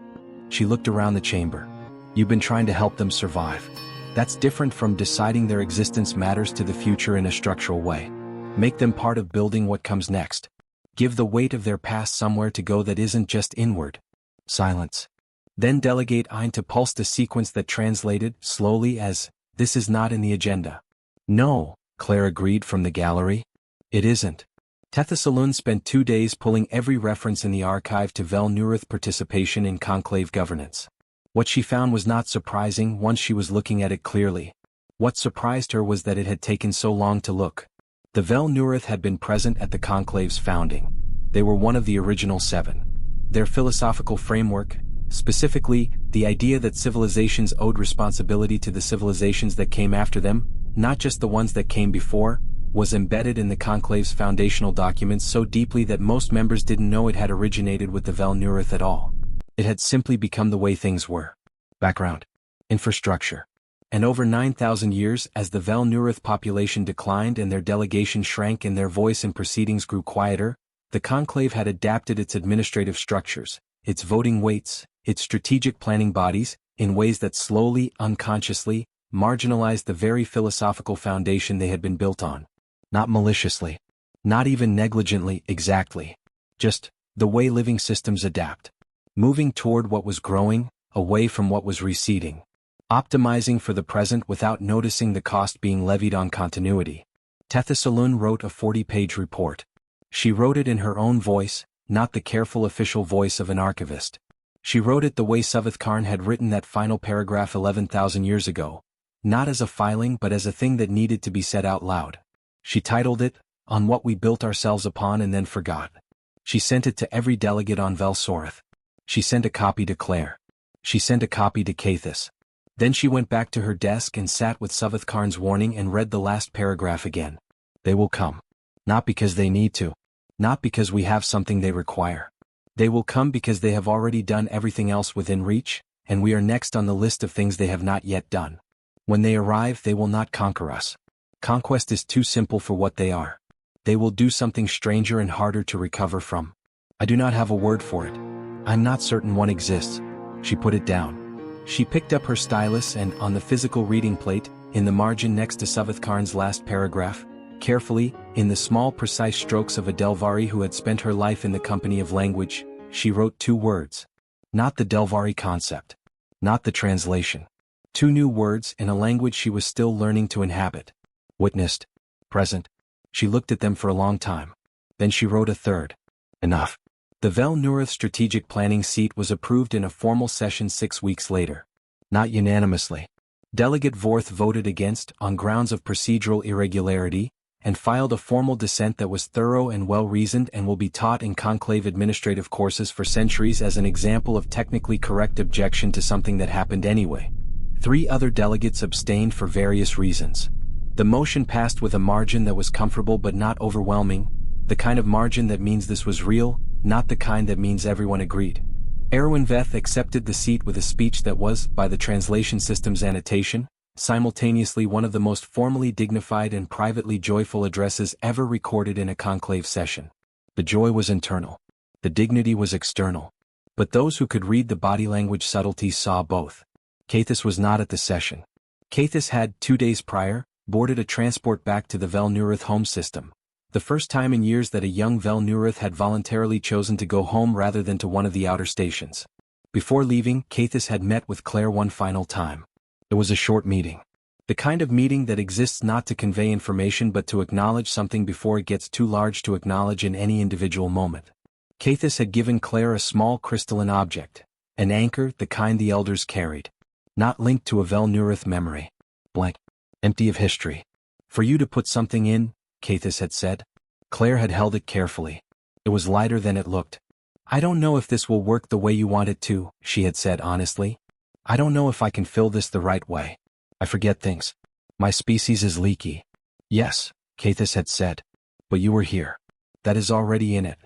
She looked around the chamber. You've been trying to help them survive. That's different from deciding their existence matters to the future in a structural way. Make them part of building what comes next. Give the weight of their past somewhere to go that isn't just inward. Silence. Then Delegate Ainta pulsed a sequence that translated, slowly, as, this is not in the agenda. No, Claire agreed from the gallery. It isn't. Tethasalun spent 2 days pulling every reference in the archive to Vel Nuruth participation in conclave governance. What she found was not surprising once she was looking at it clearly. What surprised her was that it had taken so long to look. The Vel Nuruth had been present at the conclave's founding. They were one of the original 7. Their philosophical framework, specifically, the idea that civilizations owed responsibility to the civilizations that came after them, not just the ones that came before, was embedded in the conclave's foundational documents so deeply that most members didn't know it had originated with the Vel Nuruth at all. It had simply become the way things were. Background. Infrastructure. And over 9,000 years, as the Vel Nuroth population declined and their delegation shrank and their voice in proceedings grew quieter, the conclave had adapted its administrative structures, its voting weights, its strategic planning bodies, in ways that slowly, unconsciously, marginalized the very philosophical foundation they had been built on. Not maliciously. Not even negligently, exactly. Just the way living systems adapt. Moving toward what was growing, away from what was receding. Optimizing for the present without noticing the cost being levied on continuity. Tethasalun wrote a 40-page report. She wrote it in her own voice, not the careful official voice of an archivist. She wrote it the way Savathkarn had written that final paragraph 11,000 years ago, not as a filing but as a thing that needed to be said out loud. She titled it, On What We Built Ourselves Upon and Then Forgot. She sent it to every delegate on Vel Soreth. She sent a copy to Claire. She sent a copy to Cathis. Then she went back to her desk and sat with Savathkarn's warning and read the last paragraph again. They will come. Not because they need to. Not because we have something they require. They will come because they have already done everything else within reach, and we are next on the list of things they have not yet done. When they arrive, they will not conquer us. Conquest is too simple for what they are. They will do something stranger and harder to recover from. I do not have a word for it. I'm not certain one exists. She put it down. She picked up her stylus and, on the physical reading plate, in the margin next to Savathkarn's last paragraph, carefully, in the small precise strokes of a Delvari who had spent her life in the company of language, she wrote 2 words. Not the Delvari concept. Not the translation. 2 new words in a language she was still learning to inhabit. Witnessed. Present. She looked at them for a long time. Then she wrote a 3rd. Enough. The Vel Nuroth strategic planning seat was approved in a formal session 6 weeks later. Not unanimously. Delegate Vorth voted against on grounds of procedural irregularity, and filed a formal dissent that was thorough and well-reasoned and will be taught in conclave administrative courses for centuries as an example of technically correct objection to something that happened anyway. 3 other delegates abstained for various reasons. The motion passed with a margin that was comfortable but not overwhelming, the kind of margin that means this was real, not the kind that means everyone agreed. Erwin Veth accepted the seat with a speech that was, by the translation system's annotation, simultaneously one of the most formally dignified and privately joyful addresses ever recorded in a conclave session. The joy was internal. The dignity was external. But those who could read the body language subtleties saw both. Cathis was not at the session. Cathis had, 2 days prior, boarded a transport back to the Vel Nuroth home system. The first time in years that a young Vel Nuroth had voluntarily chosen to go home rather than to one of the outer stations. Before leaving, Cathis had met with Claire one final time. It was a short meeting. The kind of meeting that exists not to convey information but to acknowledge something before it gets too large to acknowledge in any individual moment. Cathis had given Claire a small crystalline object, an anchor, the kind the elders carried. Not linked to a Vel Nuroth memory. Blank. Empty of history. For you to put something in, Cathis had said. Claire had held it carefully. It was lighter than it looked. I don't know if this will work the way you want it to, she had said honestly. I don't know if I can fill this the right way. I forget things. My species is leaky. Yes, Cathis had said. But you were here. That is already in it.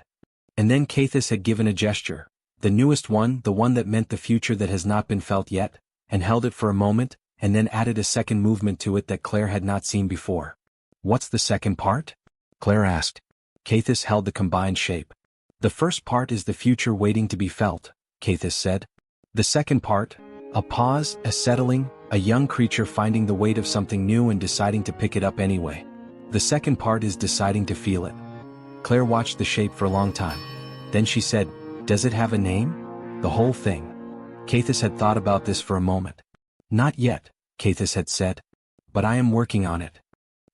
And then Cathis had given a gesture, the newest one, the one that meant the future that has not been felt yet, and held it for a moment, and then added a second movement to it that Claire had not seen before. What's the second part? Claire asked. Cathis held the combined shape. The first part is the future waiting to be felt, Cathis said. The second part, a pause, a settling, a young creature finding the weight of something new and deciding to pick it up anyway. The second part is deciding to feel it. Claire watched the shape for a long time. Then she said, does it have a name? The whole thing. Cathis had thought about this for a moment. Not yet, Cathis had said. But I am working on it.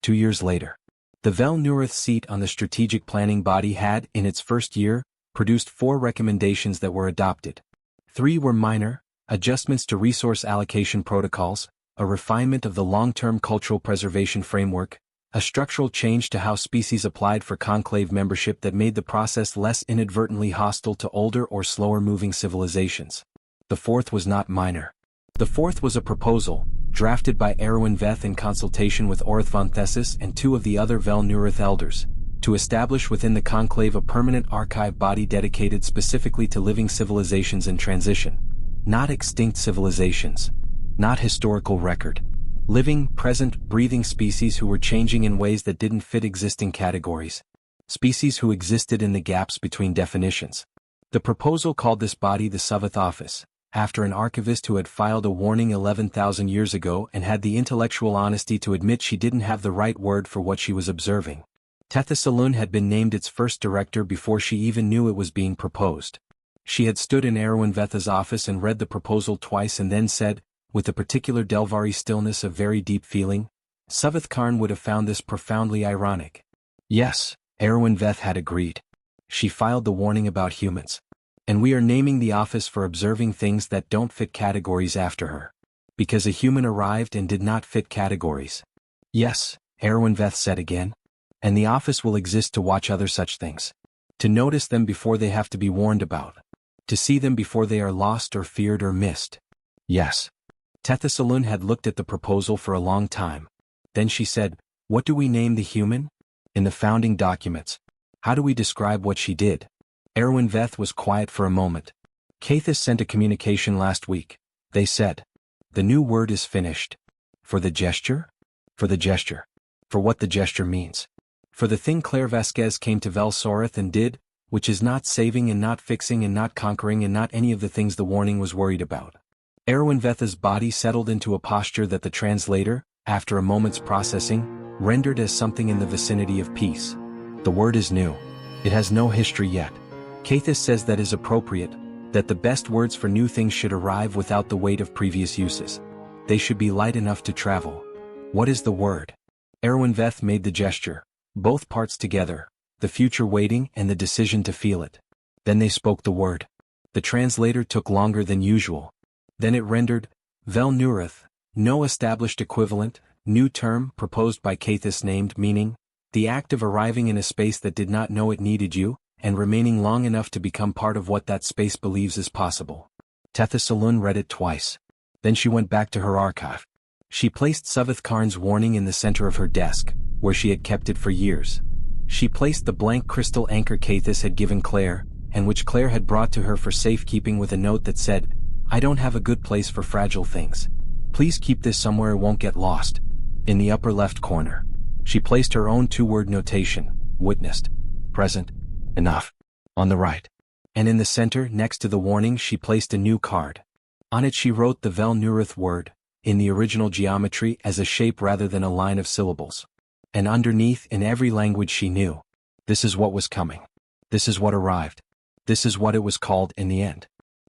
2 years later. The Vel Nuroth seat on the strategic planning body had, in its first year, produced 4 recommendations that were adopted. 3 were minor, adjustments to resource allocation protocols, a refinement of the long-term cultural preservation framework, a structural change to how species applied for conclave membership that made the process less inadvertently hostile to older or slower-moving civilizations. The 4th was not minor. The 4th was a proposal, drafted by Erwin Veth in consultation with Orith von Thessis and 2 of the other Vel Nuroth elders, to establish within the conclave a permanent archive body dedicated specifically to living civilizations in transition. Not extinct civilizations. Not historical record. Living, present, breathing species who were changing in ways that didn't fit existing categories. Species who existed in the gaps between definitions. The proposal called this body the Seventh Office, after an archivist who had filed a warning 11,000 years ago and had the intellectual honesty to admit she didn't have the right word for what she was observing. Tethasalun had been named its first director before she even knew it was being proposed. She had stood in Erwin-Vetha's office and read the proposal twice and then said, with a particular Delvari stillness of very deep feeling, Savath Karn would have found this profoundly ironic. Yes, Erwin-Veth had agreed. She filed the warning about humans. And we are naming the office for observing things that don't fit categories after her. Because a human arrived and did not fit categories. Yes, Erwin-Veth said again. And the office will exist to watch other such things. To notice them before they have to be warned about. To see them before they are lost or feared or missed. Yes. Tethasalun had looked at the proposal for a long time. Then she said, "What do we name the human? In the founding documents. How do we describe what she did?" Erwin-Veth was quiet for a moment. Cathis sent a communication last week. They said. The new word is finished. For the gesture? For the gesture. For what the gesture means. For the thing Claire Vasquez came to Velsoreth and did, which is not saving and not fixing and not conquering and not any of the things the warning was worried about. Erwin-Vetha's body settled into a posture that the translator, after a moment's processing, rendered as something in the vicinity of peace. The word is new. It has no history yet. Cathis says that is appropriate, that the best words for new things should arrive without the weight of previous uses. They should be light enough to travel. What is the word? Erwin-Veth made the gesture, both parts together, the future waiting and the decision to feel it. Then they spoke the word. The translator took longer than usual. Then it rendered, Vel Nurith, no established equivalent, new term proposed by Cathis named meaning, the act of arriving in a space that did not know it needed you, and remaining long enough to become part of what that space believes is possible. Tethasalun read it twice. Then she went back to her archive. She placed Savath Karn's warning in the center of her desk, where she had kept it for years. She placed the blank crystal anchor Cathis had given Claire, and which Claire had brought to her for safekeeping with a note that said, I don't have a good place for fragile things. Please keep this somewhere it won't get lost. In the upper left corner. She placed her own two-word notation, witnessed, present, enough, on the right. And in the center, next to the warning, she placed a new card. On it she wrote the Vel Nurith word, in the original geometry as a shape rather than a line of syllables. And underneath, in every language she knew, this is what was coming. This is what arrived. This is what it was called in the end.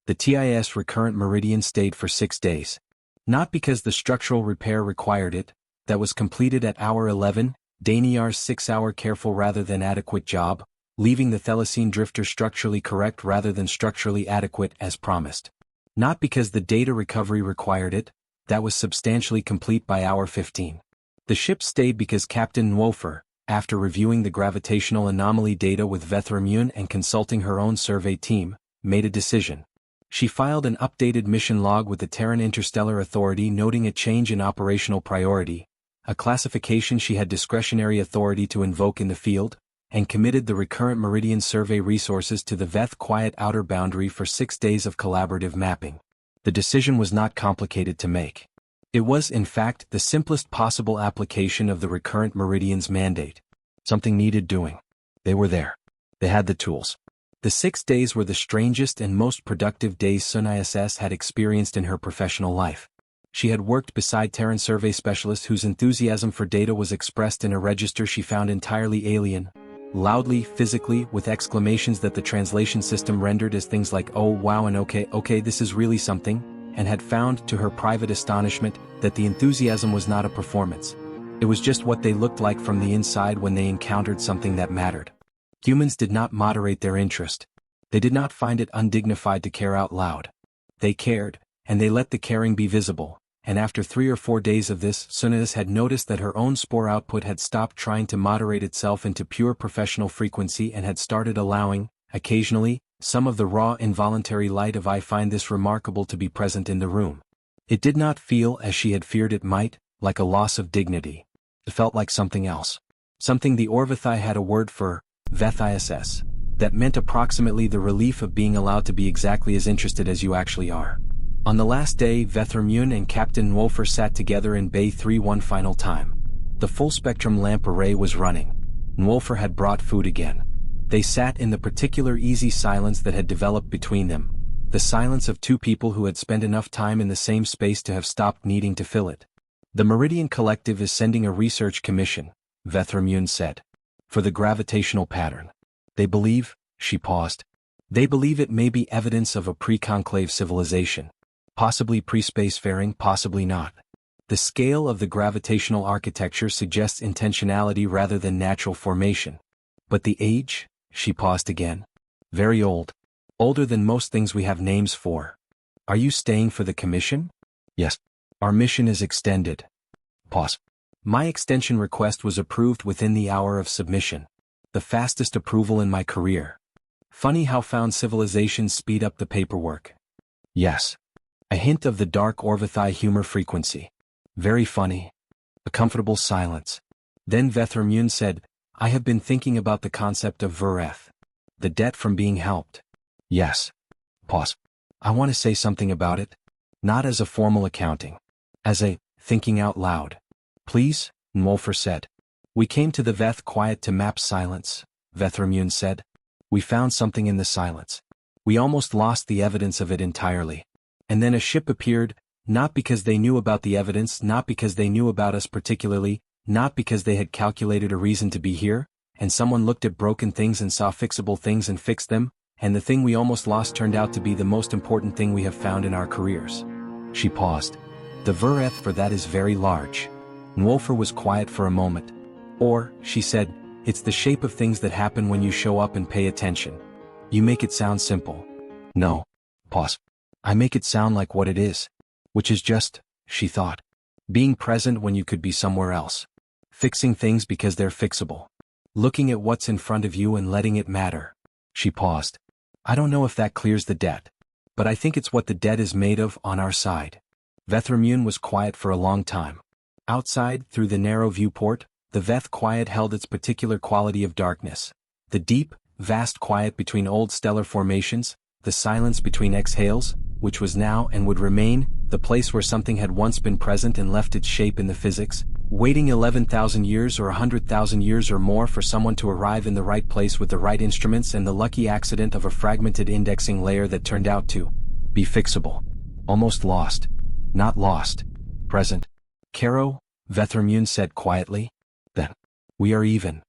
The TIS recurrent meridian stayed for 6 days. Not because the structural repair required it, that was completed at hour 11, Daniar's 6-hour careful rather than adequate job, leaving the Thylacine drifter structurally correct rather than structurally adequate as promised. Not because the data recovery required it, that was substantially complete by hour 15. The ship stayed because Captain Nwofer, after reviewing the gravitational anomaly data with Vethramun and consulting her own survey team, made a decision. She filed an updated mission log with the Terran Interstellar Authority noting a change in operational priority, a classification she had discretionary authority to invoke in the field, and committed the recurrent meridian survey resources to the Veth quiet outer boundary for 6 days of collaborative mapping. The decision was not complicated to make. It was, in fact, the simplest possible application of the recurrent meridian's mandate. Something needed doing. They were there. They had the tools. The 6 days were the strangest and most productive days Sun ISS had experienced in her professional life. She had worked beside Terran survey specialists whose enthusiasm for data was expressed in a register she found entirely alien, loudly, physically, with exclamations that the translation system rendered as things like oh wow and okay this is really something, and had found, to her private astonishment, that the enthusiasm was not a performance. It was just what they looked like from the inside when they encountered something that mattered. Humans did not moderate their interest. They did not find it undignified to care out loud. They cared, and they let the caring be visible, and after 3 or 4 days of this, Sunas had noticed that her own spore output had stopped trying to moderate itself into pure professional frequency and had started allowing, occasionally, some of the raw involuntary light of I find this remarkable to be present in the room. It did not feel, as she had feared it might, like a loss of dignity. It felt like something else. something the Orvathai had a word for, vethiss, that meant approximately the relief of being allowed to be exactly as interested as you actually are. On the last day, Vethermune and Captain Nwolfer sat together in Bay 3 one final time. The full-spectrum lamp array was running. Nwolfer had brought food again. They sat in the particular easy silence that had developed between them, the silence of two people who had spent enough time in the same space to have stopped needing to fill it. The Meridian Collective is sending a research commission, Vethermune said, for the gravitational pattern. They believe, she paused, they believe it may be evidence of a pre-conclave civilization. Possibly pre-spacefaring, possibly not. The scale of the gravitational architecture suggests intentionality rather than natural formation. But the age? She paused again. Very old. Older than most things we have names for. Are you staying for the commission? Yes. Our mission is extended. Pause. My extension request was approved within the hour of submission. The fastest approval in my career. Funny how found civilizations speed up the paperwork. Yes. A hint of the dark Orvathai humor frequency. Very funny. A comfortable silence. Then Vethermune said, I have been thinking about the concept of Vereth. The debt from being helped. Yes. Pause. I want to say something about it. Not as a formal accounting. As a, thinking out loud. Please, Nwolfer said. We came to the Veth quiet to map silence, Vethermune said. We found something in the silence. We almost lost the evidence of it entirely. And then a ship appeared, not because they knew about the evidence, not because they knew about us particularly, not because they had calculated a reason to be here, and someone looked at broken things and saw fixable things and fixed them, and the thing we almost lost turned out to be the most important thing we have found in our careers. She paused. The Vereth for that is very large. Nwolfer was quiet for a moment. Or, she said, it's the shape of things that happen when you show up and pay attention. You make it sound simple. No. Pause. I make it sound like what it is. Which is just, she thought. Being present when you could be somewhere else. Fixing things because they're fixable. Looking at what's in front of you and letting it matter. She paused. I don't know if that clears the debt. But I think it's what the debt is made of on our side. Vethermune was quiet for a long time. Outside, through the narrow viewport, the Veth quiet held its particular quality of darkness. The deep, vast quiet between old stellar formations, the silence between exhales, which was now and would remain, the place where something had once been present and left its shape in the physics, waiting 11,000 years or 100,000 years or more for someone to arrive in the right place with the right instruments and the lucky accident of a fragmented indexing layer that turned out to be fixable. Almost lost. Not lost. Present. Caro, Vethermune said quietly. Then. We are even.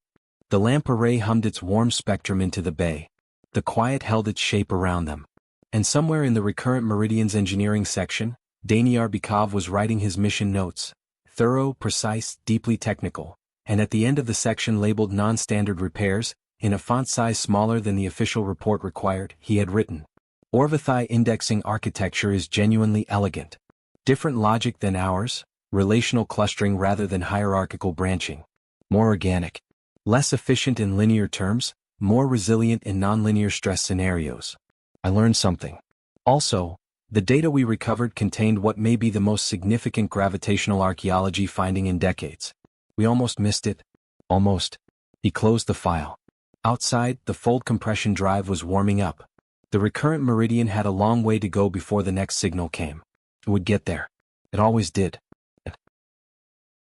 The lamp array hummed its warm spectrum into the bay. The quiet held its shape around them. And somewhere in the recurrent Meridian's engineering section, Daniel Bikov was writing his mission notes. Thorough, precise, deeply technical. And at the end of the section labeled non-standard repairs, in a font size smaller than the official report required, he had written. Orvathai indexing architecture is genuinely elegant. Different logic than ours, relational clustering rather than hierarchical branching. More organic. Less efficient in linear terms, more resilient in nonlinear stress scenarios. I learned something. Also, the data we recovered contained what may be the most significant gravitational archaeology finding in decades. We almost missed it. Almost. He closed the file. Outside, the fold compression drive was warming up. The recurrent Meridian had a long way to go before the next signal came. It would get there. It always did.